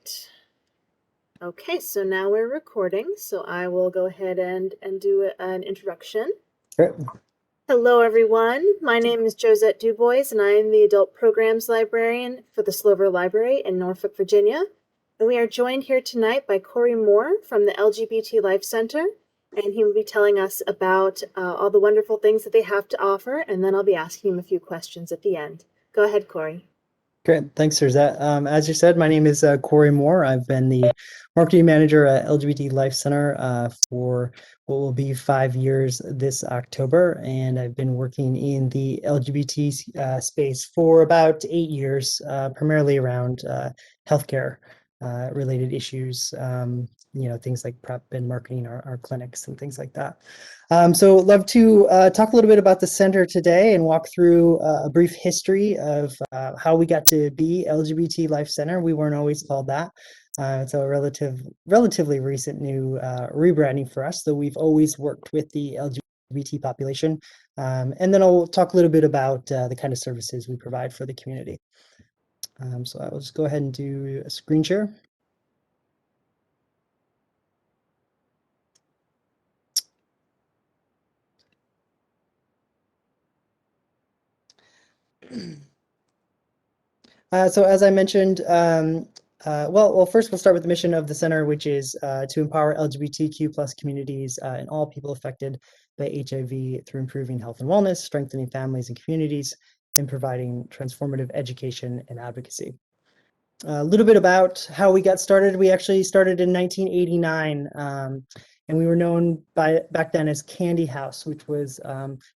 right. Okay, so now we're recording, so I will go ahead and do an introduction. Great. Hello, everyone. My name is Josette Dubois, and I am the Adult Programs Librarian for the Slover Library in Norfolk, Virginia. And we are joined here tonight by Corey Moore from the LGBT Life Center, and he will be telling us about all the wonderful things that they have to offer, and then I'll be asking him a few questions at the end. Go ahead, Corey. Great. Thanks, Suzette. As you said, my name is Corey Moore. I've been the marketing manager at LGBT Life Center for what will be 5 years this October. And I've been working in the LGBT space for about 8 years, primarily around healthcare related issues, things like prep and marketing our clinics and things like that. So love to talk a little bit about the center today and walk through a brief history of how we got to be LGBT Life Center. We weren't always called that. It's a relatively recent new rebranding for us, though we've always worked with the LGBT population. And then I'll talk a little bit about the kind of services we provide for the community. So I'll just go ahead and do a screen share. So as I mentioned, well, first we'll start with the mission of the center, which is to empower LGBTQ plus communities and all people affected by HIV through improving health and wellness, strengthening families and communities, and providing transformative education and advocacy. A little bit about how we got started. We actually started in 1989, and we were known back then as Candy House, which was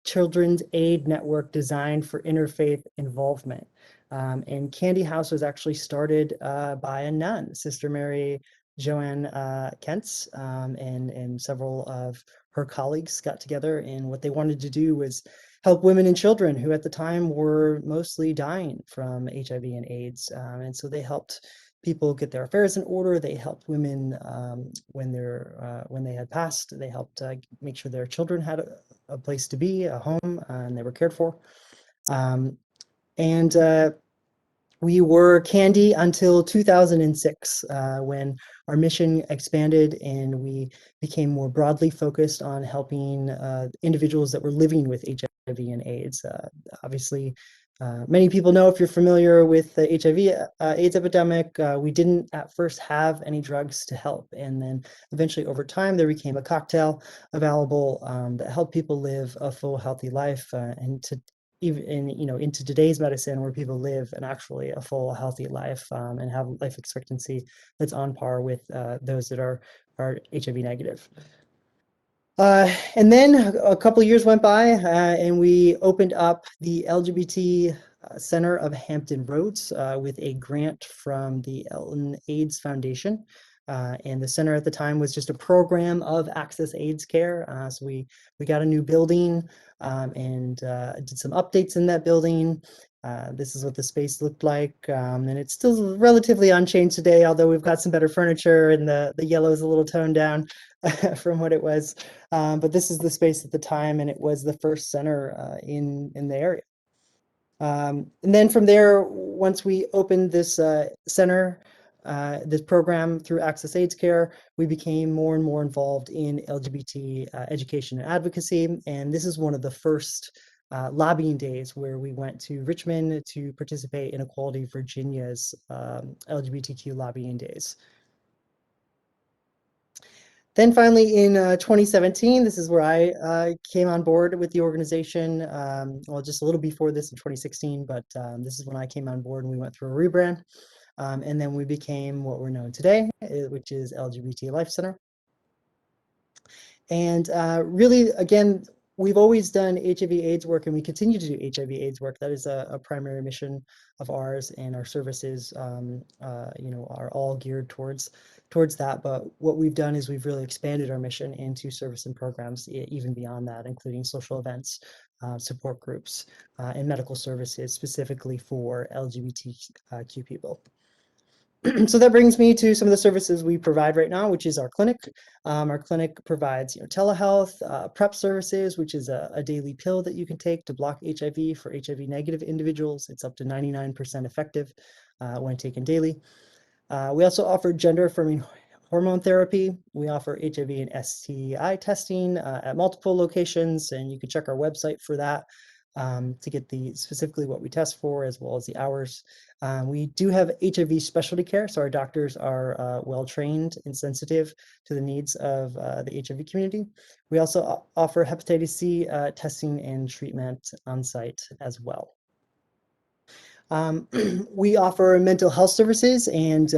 children's aid network designed for interfaith involvement. And Candy House was actually started by a nun, Sister Mary Joanne Kentz, and several of her colleagues got together, and what they wanted to do was help women and children who at the time were mostly dying from HIV and AIDS. And so they helped people get their affairs in order. They helped women when they had passed. They helped make sure their children had a place to be, a home, and they were cared for. We were Candy until 2006, when our mission expanded and we became more broadly focused on helping individuals that were living with HIV and AIDS. Obviously, many people know, if you're familiar with the HIV AIDS epidemic, we didn't at first have any drugs to help. And then eventually over time, there became a cocktail available that helped people live a full, healthy life. And to even into today's medicine, where people live an actually a full, healthy life and have life expectancy that's on par with those that are HIV negative. And then a couple of years went by, and we opened up the LGBT Center of Hampton Roads with a grant from the Elton AIDS Foundation. And the center at the time was just a program of access AIDS care. So we got a new building and did some updates in that building. This is what the space looked like, and it's still relatively unchanged today, although we've got some better furniture and the yellow is a little toned down from what it was. But this is the space at the time, and it was the first center in the area. And then from there, once we opened this center, this program through Access AIDS Care, we became more and more involved in LGBT education and advocacy. And this is one of the first lobbying days where we went to Richmond to participate in Equality Virginia's LGBTQ lobbying days. Then finally in 2017, this is where I came on board with the organization. Well, just a little before this in 2016, but this is when I came on board and we went through a rebrand. And then we became what we're known today, which is LGBT Life Center. And really, again, we've always done HIV AIDS work, and we continue to do HIV AIDS work. That is a primary mission of ours, and our services, are all geared towards that. But what we've done is we've really expanded our mission into service and programs even beyond that, including social events, support groups, and medical services specifically for LGBTQ people. So that brings me to some of the services we provide right now, which is our clinic. Our clinic provides telehealth, PrEP services, which is a daily pill that you can take to block HIV for HIV negative individuals. It's up to 99% effective when taken daily. We also offer gender-affirming hormone therapy. We offer HIV and STI testing at multiple locations, and you can check our website for that to get specifically what we test for, as well as the hours. We do have HIV specialty care, so our doctors are well-trained and sensitive to the needs of the HIV community. We also offer hepatitis C testing and treatment on site as well. We offer mental health services, and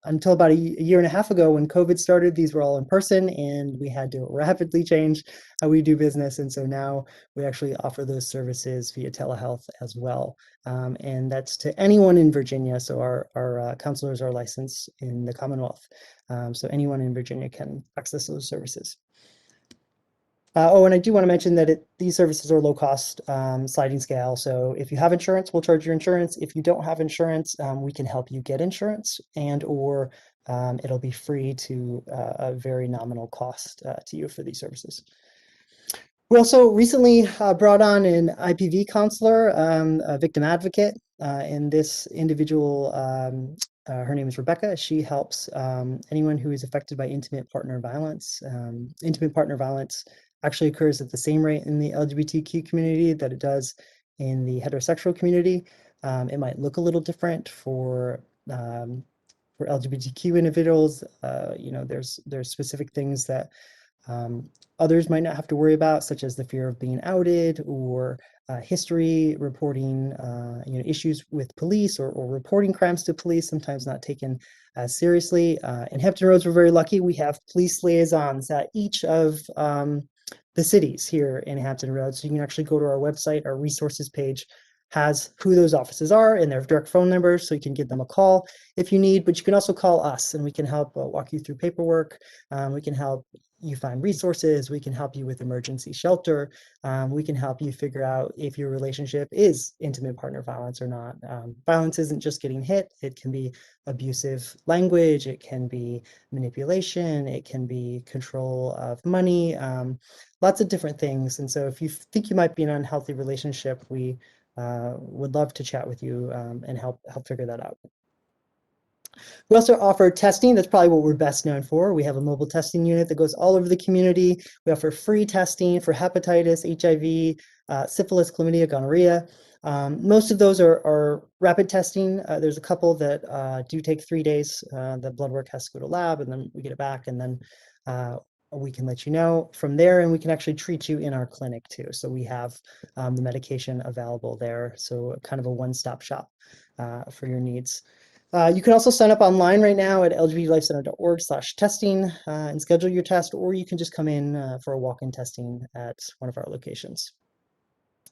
until about a year and a half ago, when COVID started, these were all in person, and we had to rapidly change how we do business. And so now we actually offer those services via telehealth as well. And that's to anyone in Virginia. So our counselors are licensed in the Commonwealth. So anyone in Virginia can access those services. And I do want to mention that these services are low cost, sliding scale. So if you have insurance, we'll charge your insurance. If you don't have insurance, we can help you get insurance, or it'll be free to a very nominal cost to you for these services. We also recently brought on an IPV counselor, a victim advocate, and this individual, her name is Rebecca. She helps anyone who is affected by intimate partner violence. Intimate partner violence actually occurs at the same rate in the LGBTQ community that it does in the heterosexual community. It might look a little different for LGBTQ individuals. There's specific things that others might not have to worry about, such as the fear of being outed, or history reporting, issues with police, or reporting crimes to police, sometimes not taken as seriously. In Hampton Roads, we're very lucky. We have police liaisons at each of the cities here in Hampton Roads. So you can actually go to our website. Our resources page has who those offices are and their direct phone numbers, so you can give them a call if you need, but you can also call us, and we can help walk you through paperwork. We can help you find resources. We can help you with emergency shelter. We can help you figure out if your relationship is intimate partner violence or not. Violence isn't just getting hit. It can be abusive language. It can be manipulation. It can be control of money. Lots of different things. And so if you think you might be in an unhealthy relationship, we would love to chat with you and help figure that out. We also offer testing. That's probably what we're best known for. We have a mobile testing unit that goes all over the community. We offer free testing for hepatitis, HIV, syphilis, chlamydia, gonorrhea. Most of those are rapid testing. There's a couple that do take 3 days. The blood work has to go to lab, and then we get it back, and then we can let you know from there, and we can actually treat you in our clinic too. So we have the medication available there. So kind of a one-stop shop for your needs. You can also sign up online right now at lgbtlifecenter.org/testing and schedule your test, or you can just come in for a walk-in testing at one of our locations.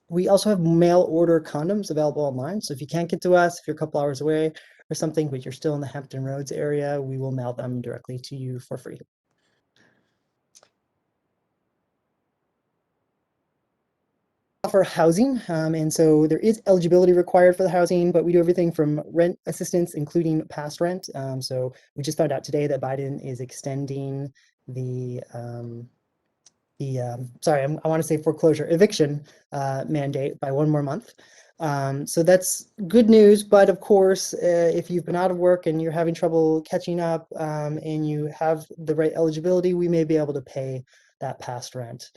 We also have mail order condoms available online. So if you can't get to us, if you're a couple hours away or something, but you're still in the Hampton Roads area, we will mail them directly to you for free. Offer housing, and so there is eligibility required for the housing, but we do everything from rent assistance, including past rent. So we just found out today that Biden is extending I want to say foreclosure eviction mandate by 1 more month. So that's good news, but of course, if you've been out of work and you're having trouble catching up and you have the right eligibility, we may be able to pay that past rent,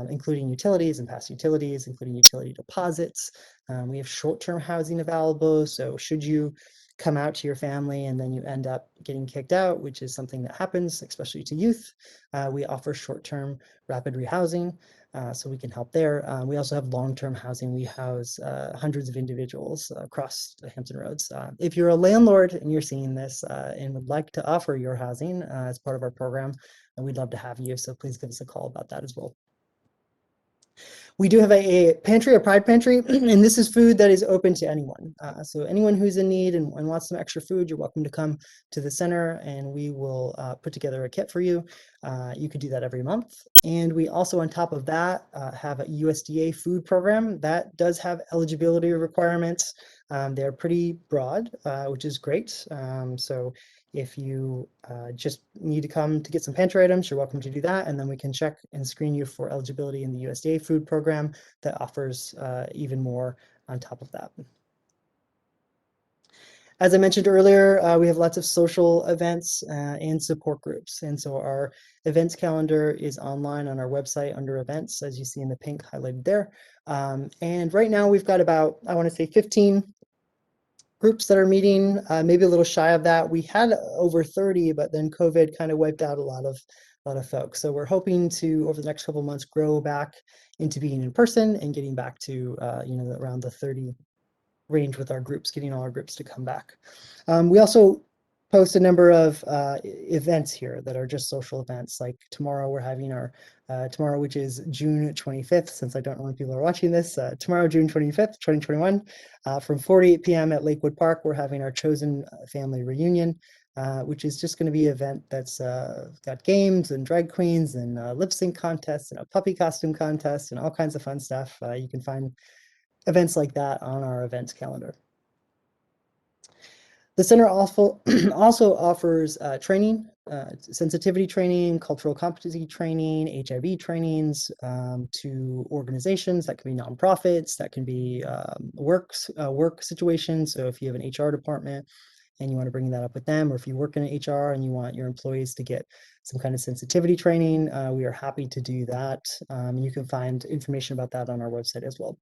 including utilities and past utilities, including utility deposits. We have short-term housing available, so should you come out to your family and then you end up getting kicked out, which is something that happens, especially to youth, we offer short-term rapid rehousing, so we can help there. We also have long-term housing. We house hundreds of individuals across the Hampton Roads. If you're a landlord and you're seeing this and would like to offer your housing as part of our program, we'd love to have you, so please give us a call about that as well. We do have a pantry, a pride pantry, and this is food that is open to anyone. So anyone who's in need and wants some extra food, you're welcome to come to the center, and we will put together a kit for you. You could do that every month. And we also, on top of that, have a USDA food program that does have eligibility requirements. They're pretty broad, which is great. So if you just need to come to get some pantry items, you're welcome to do that. And then we can check and screen you for eligibility in the USDA food program that offers even more on top of that. As I mentioned earlier, we have lots of social events and support groups. And so our events calendar is online on our website under events, as you see in the pink highlighted there. And right now we've got about, I want to say 15 groups that are meeting, maybe a little shy of that. We had over 30, but then COVID kind of wiped out a lot of folks. So we're hoping to, over the next couple of months, grow back into being in person and getting back to, around the 30 range with our groups, getting all our groups to come back. We also post a number of events here that are just social events. Like tomorrow we're having our, tomorrow, which is June 25th, since I don't know when people are watching this, tomorrow, June 25th, 2021, from 4 to 8 p.m. at Lakewood Park, we're having our chosen family reunion, which is just going to be an event that's got games and drag queens and lip sync contests and a puppy costume contest and all kinds of fun stuff. You can find events like that on our events calendar. The center also offers training, sensitivity training, cultural competency training, HIV trainings to organizations. That can be nonprofits, that can be work situations. So if you have an HR department and you want to bring that up with them, or if you work in HR and you want your employees to get some kind of sensitivity training, we are happy to do that. You can find information about that on our website as well.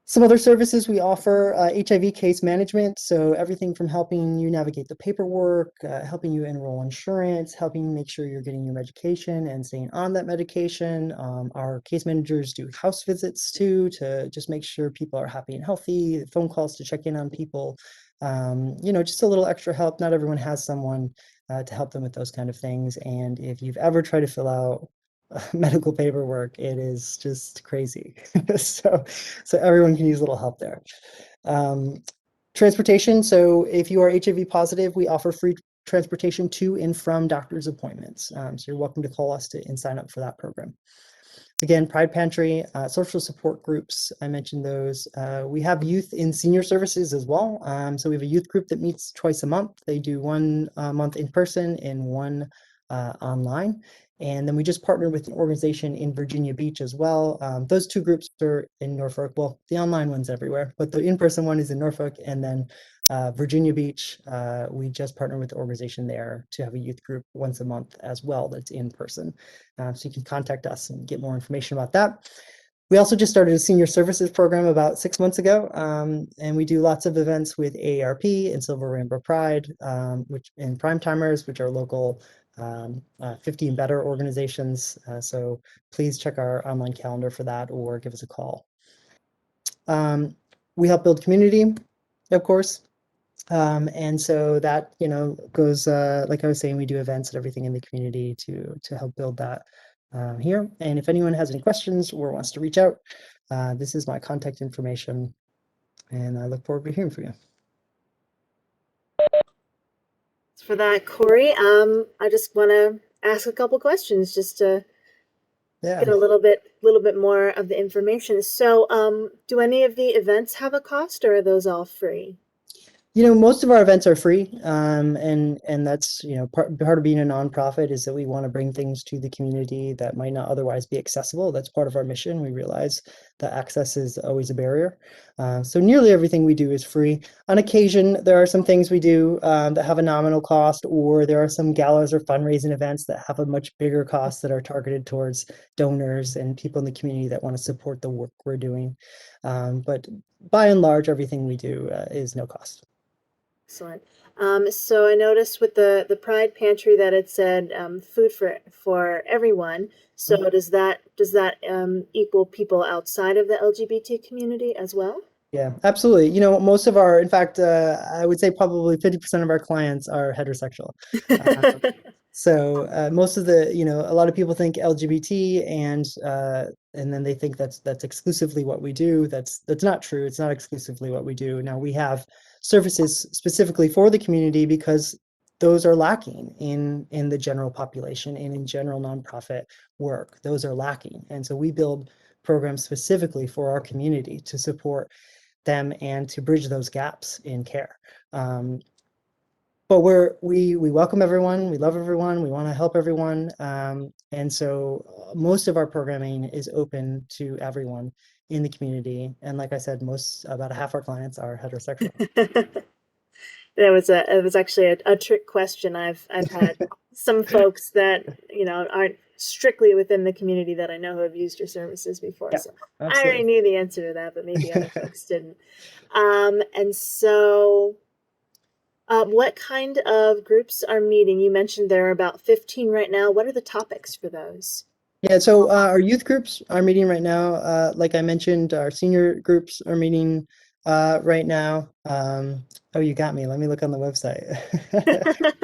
Some other services we offer, HIV case management. So everything from helping you navigate the paperwork, helping you enroll insurance, helping you make sure you're getting your medication and staying on that medication. Our case managers do house visits too, to just make sure people are happy and healthy, phone calls to check in on people. Just a little extra help. Not everyone has someone to help them with those kind of things. And if you've ever tried to fill out medical paperwork, it is just crazy. so everyone can use a little help there. Transportation. So if you are HIV positive, we offer free transportation to and from doctor's appointments. So you're welcome to call us and sign up for that program. Again, Pride Pantry, social support groups, I mentioned those. We have youth in senior services as well. So we have a youth group that meets twice a month. They do one month in person and one online. And then we just partnered with an organization in Virginia Beach as well. Those two groups are in Norfolk. Well, the online one's everywhere, but the in-person one is in Norfolk. And then Virginia Beach, we just partnered with the organization there to have a youth group once a month as well that's in person. So you can contact us and get more information about that. We also just started a senior services program about 6 months ago, and we do lots of events with AARP and Silver Rainbow Pride, and Prime Timers, which are local 50 and better organizations. So please check our online calendar for that or give us a call. We help build community, of course. And so that, goes, like I was saying, we do events and everything in the community to help build that here. And if anyone has any questions or wants to reach out, this is my contact information, and I look forward to hearing from you. For that, Corey, I just want to ask a couple questions just to get a little bit more of the information. So, do any of the events have a cost, or are those all free? Most of our events are free, and that's, part of being a nonprofit is that we want to bring things to the community that might not otherwise be accessible. That's part of our mission. We realize that access is always a barrier. So nearly everything we do is free. On occasion, there are some things we do that have a nominal cost, or there are some galas or fundraising events that have a much bigger cost that are targeted towards donors and people in the community that want to support the work we're doing. But by and large, everything we do is no cost. Excellent. So I noticed with the Pride Pantry that it said food for everyone. So does that equal people outside of the LGBT community as well? Yeah, absolutely. Most of our, in fact, I would say probably 50% of our clients are heterosexual. So most of the, a lot of people think LGBT and then they think that's exclusively what we do. That's not true. It's not exclusively what we do. Now we have services specifically for the community because those are lacking in the general population and in general nonprofit work. Those are lacking. And so we build programs specifically for our community to support them and to bridge those gaps in care. But we welcome everyone, we love everyone, we want to help everyone. And so most of our programming is open to everyone in the community. And like I said, about half our clients are heterosexual. it was actually a trick question. I've had some folks that, aren't strictly within the community that I know who have used your services before. Yeah, So I already absolutely. knew the answer to that, but maybe other folks didn't. And so what kind of groups are meeting? You mentioned there are about 15 right now. What are the topics for those? Yeah, so our youth groups are meeting right now. Like I mentioned, our senior groups are meeting right now. Oh, you got me. Let me look on the website.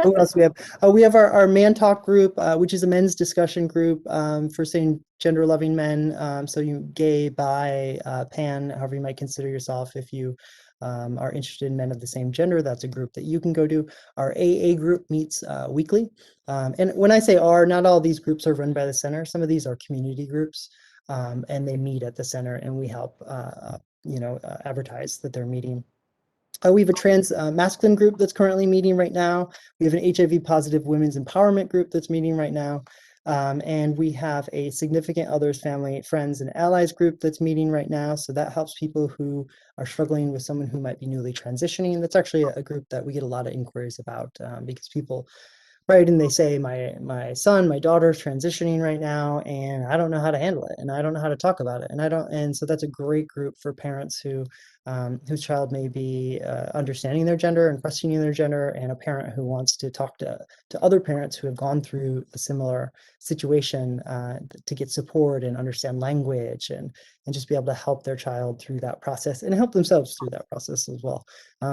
Who else we have? Oh, we have our Man Talk group, which is a men's discussion group for saying gender-loving men. So you gay, bi, pan, however you might consider yourself. If you are interested in men of the same gender, that's a group that you can go to. Our AA group meets weekly. And when I say our, not all these groups are run by the center. Some of these are community groups, and they meet at the center, and we help, advertise that they're meeting. We have a trans masculine group that's currently meeting right now. We have an HIV positive women's empowerment group that's meeting right now. And we have a significant others, family, friends, and allies group that's meeting right now. So that helps people who are struggling with someone who might be newly transitioning. That's actually a group that we get a lot of inquiries about because people right, and they say my son, my daughter's transitioning right now, and I don't know how to handle it, and I don't know how to talk about it, and I don't, and so that's a great group for parents who whose child may be understanding their gender and questioning their gender, and a parent who wants to talk to other parents who have gone through a similar situation to get support and understand language and just be able to help their child through that process and help themselves through that process as well.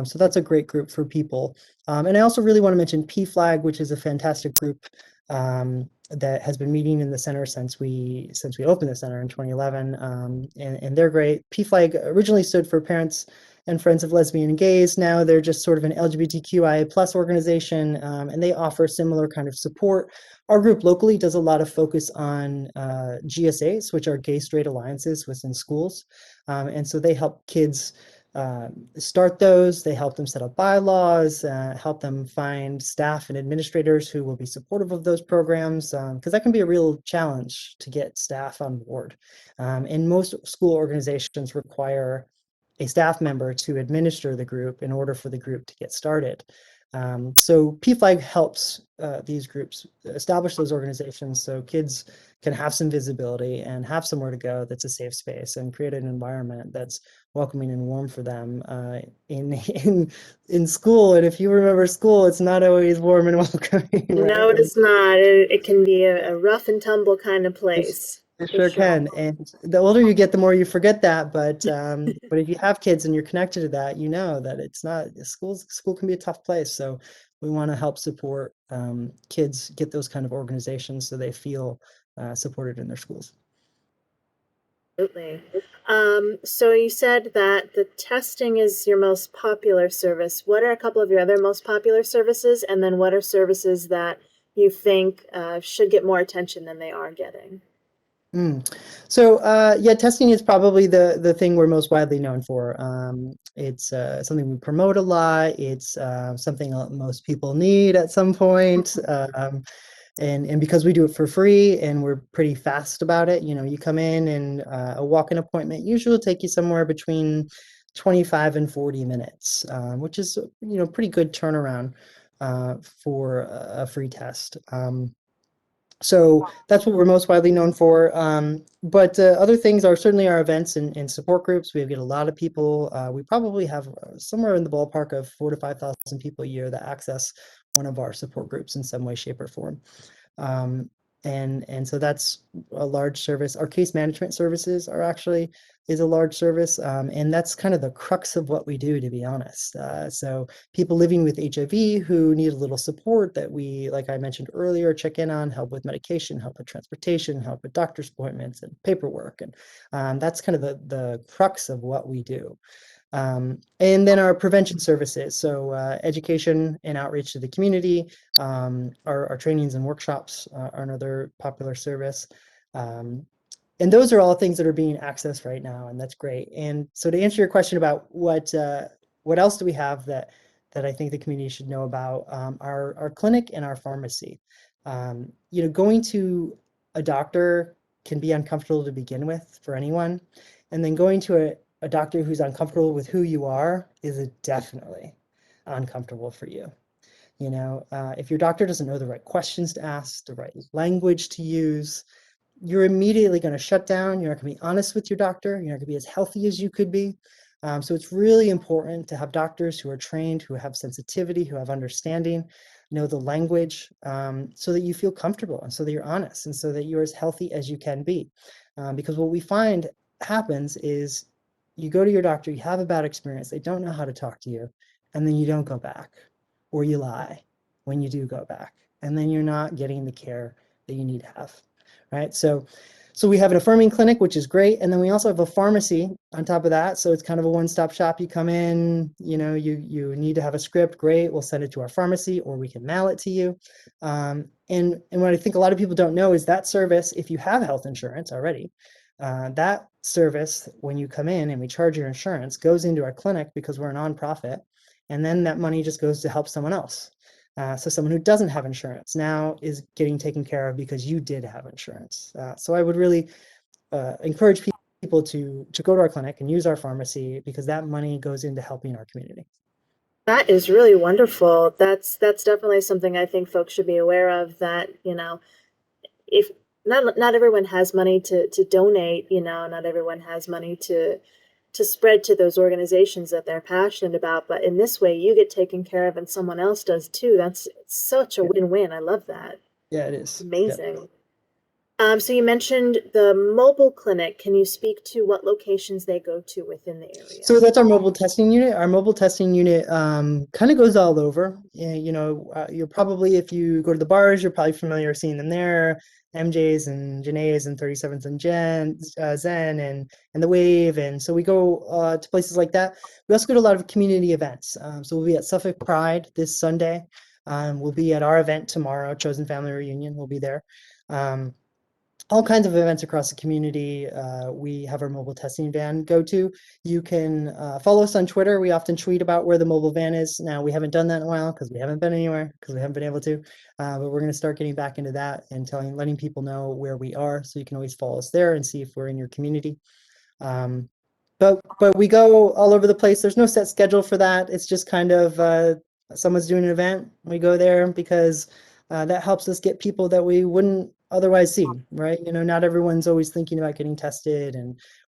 So that's a great group for people. And I also really want to mention PFLAG, which is a fantastic group that has been meeting in the center since we opened the center in 2011, and they're great. PFLAG originally stood for Parents and Friends of Lesbian and Gays. Now they're just sort of an LGBTQIA plus organization, and they offer similar kind of support. Our group locally does a lot of focus on GSAs, which are gay straight alliances within schools, and so they help kids start those. They help them set up bylaws, help them find staff and administrators who will be supportive of those programs, because that can be a real challenge to get staff on board. And most school organizations require a staff member to administer the group in order for the group to get started. So PFLAG helps these groups establish those organizations so kids can have some visibility and have somewhere to go that's a safe space and create an environment that's welcoming and warm for them in school. And if you remember school, it's not always warm and welcoming, No, right? it is not. It can be a rough and tumble kind of place, It for sure sure. can. And the older you get, the more you forget that. But if you have kids and you're connected to that, you know that it's not school can be a tough place. So we want to help support kids get those kind of organizations so they feel supported in their schools. Absolutely. So you said that the testing is your most popular service. What are a couple of your other most popular services? And then what are services that you think should get more attention than they are getting? So yeah, testing is probably the thing we're most widely known for. It's something we promote a lot. It's something most people need at some point. And because we do it for free and we're pretty fast about it, you come in and a walk-in appointment usually will take you somewhere between 25 and 40 minutes, which is, pretty good turnaround for a free test. So that's what we're most widely known for. But other things are certainly our events and support groups. We get a lot of people. We probably have somewhere in the ballpark of 4,000 to 5,000 people a year that access one of our support groups in some way, shape, or form. Um, and so that's a large service. Our case management services is a large service, and that's kind of the crux of what we do, to be honest. So people living with HIV who need a little support that we, like I mentioned earlier, check in on, help with medication, help with transportation, help with doctor's appointments and paperwork, and that's kind of the crux of what we do. And then our prevention services, so education and outreach to the community, our trainings and workshops are another popular service. And those are all things that are being accessed right now, and that's great. And so to answer your question about what else do we have that I think the community should know about, our clinic and our pharmacy. Going to a doctor can be uncomfortable to begin with for anyone, and then going to a doctor who's uncomfortable with who you are is a definitely. uncomfortable for you. If your doctor doesn't know the right questions to ask, the right language to use, you're immediately going to shut down. You're not going to be honest with your doctor. You're not going to be as healthy as you could be. So it's really important to have doctors who are trained, who have sensitivity, who have understanding, know the language, so that you feel comfortable and so that you're honest and so that you're as healthy as you can be. Because what we find happens is you go to your doctor, you have a bad experience, they don't know how to talk to you, and then you don't go back, or you lie when you do go back, and then you're not getting the care that you need to have, right? So we have an affirming clinic, which is great. And then we also have a pharmacy on top of that. So it's kind of a one-stop shop. You come in, you need to have a script. Great. We'll send it to our pharmacy or we can mail it to you. And what I think a lot of people don't know is that service, if you have health insurance already, that service, when you come in and we charge your insurance, goes into our clinic because we're a nonprofit. And then that money just goes to help someone else. So someone who doesn't have insurance now is getting taken care of because you did have insurance. So I would really encourage people to go to our clinic and use our pharmacy because that money goes into helping our community. That is really wonderful. That's definitely something I think folks should be aware of, that, if not everyone has money to donate, not everyone has money to spread to those organizations that they're passionate about, but in this way you get taken care of and someone else does too. That's such a win-win. I love that. Yeah, it is. Amazing. Yep. So you mentioned the mobile clinic. Can you speak to what locations they go to within the area? So that's our mobile testing unit. Our mobile testing unit kind of goes all over. You're probably, if you go to the bars, you're probably familiar seeing them there. MJ's and Janae's and 37th and Zen and the Wave. And so we go to places like that. We also go to a lot of community events. So we'll be at Suffolk Pride this Sunday. We'll be at our event tomorrow, Chosen Family Reunion. We'll be there. All kinds of events across the community. We have our mobile testing van go to. You can follow us on Twitter. We often tweet about where the mobile van is. Now, we haven't done that in a while because we haven't been anywhere, because we haven't been able to. But we're going to start getting back into that and letting people know where we are. So you can always follow us there and see if we're in your community. But we go all over the place. There's no set schedule for that. It's just kind of someone's doing an event, we go there because that helps us get people that we wouldn't otherwise see, right? Not everyone's always thinking about getting tested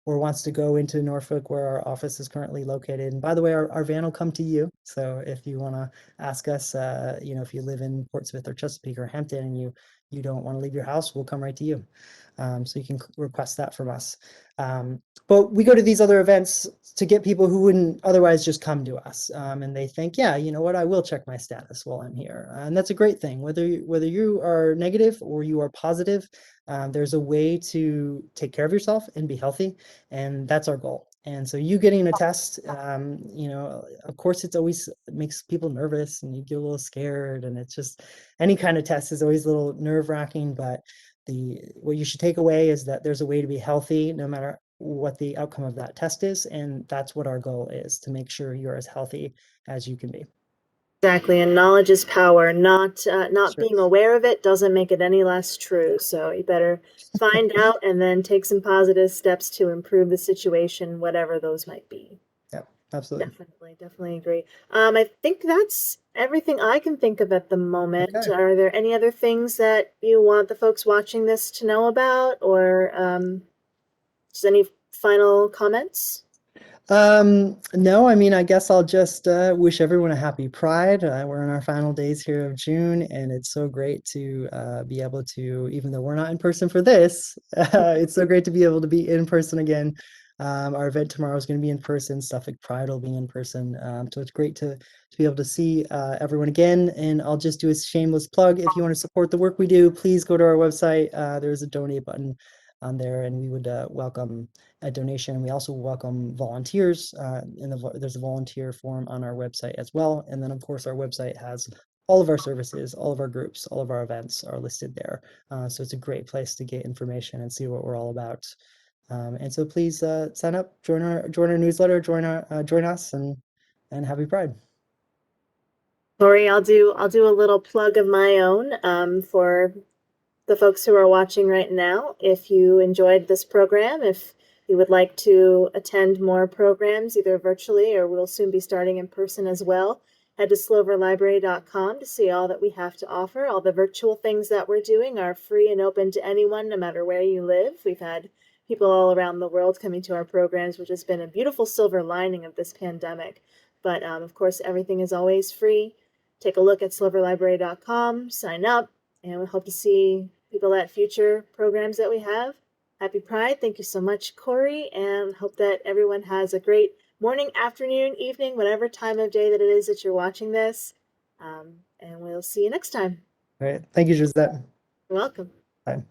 or wants to go into Norfolk where our office is currently located. And by the way, our van will come to you. So if you want to ask us, if you live in Portsmouth or Chesapeake or Hampton and you don't want to leave your house, we'll come right to you. So you can request that from us. But we go to these other events to get people who wouldn't otherwise just come to us. And they think, yeah, you know what, I will check my status while I'm here. And that's a great thing. Whether you are negative or you are positive, there's a way to take care of yourself and be healthy. And that's our goal. And so you getting a test, of course, it makes people nervous and you get a little scared. And it's just, any kind of test is always a little nerve-wracking, but what you should take away is that there's a way to be healthy no matter what the outcome of that test is. And that's what our goal is, to make sure you're as healthy as you can be. Exactly. And knowledge is power. Not Sure. being aware of it doesn't make it any less true. So you better find out and then take some positive steps to improve the situation, whatever those might be. Yeah, absolutely. Definitely agree. I think that's everything I can think of at the moment. Okay. Are there any other things that you want the folks watching this to know about, or just any final comments? No, I mean, I guess I'll just wish everyone a happy Pride. We're in our final days here of June, and it's so great to be able to, even though we're not in person for this, it's so great to be able to be in person again. Our event tomorrow is going to be in person. Suffolk Pride will be in person. So it's great to be able to see everyone again. And I'll just do a shameless plug. If you want to support the work we do, please go to our website. There's a donate button on there, and we would welcome a donation. We also welcome volunteers, and there's a volunteer form on our website as well. And then, of course, our website has all of our services, all of our groups, all of our events are listed there. So it's a great place to get information and see what we're all about. And so please sign up, join our newsletter, join us, and happy Pride. Lori, I'll do a little plug of my own for the folks who are watching right now. If you enjoyed this program, if you would like to attend more programs, either virtually or we'll soon be starting in person as well, Head to sloverlibrary.com to see all that we have to offer. All the virtual things that we're doing are free and open to anyone, no matter where you live. We've had people all around the world coming to our programs, which has been a beautiful silver lining of this pandemic. But of course, everything is always free. Take a look at sloverlibrary.com, sign up, and we hope to see people at future programs that we have. Happy Pride. Thank you so much, Corey, and hope that everyone has a great morning, afternoon, evening, whatever time of day that it is that you're watching this. And we'll see you next time. All right. Thank you, Josette. You're welcome. Bye.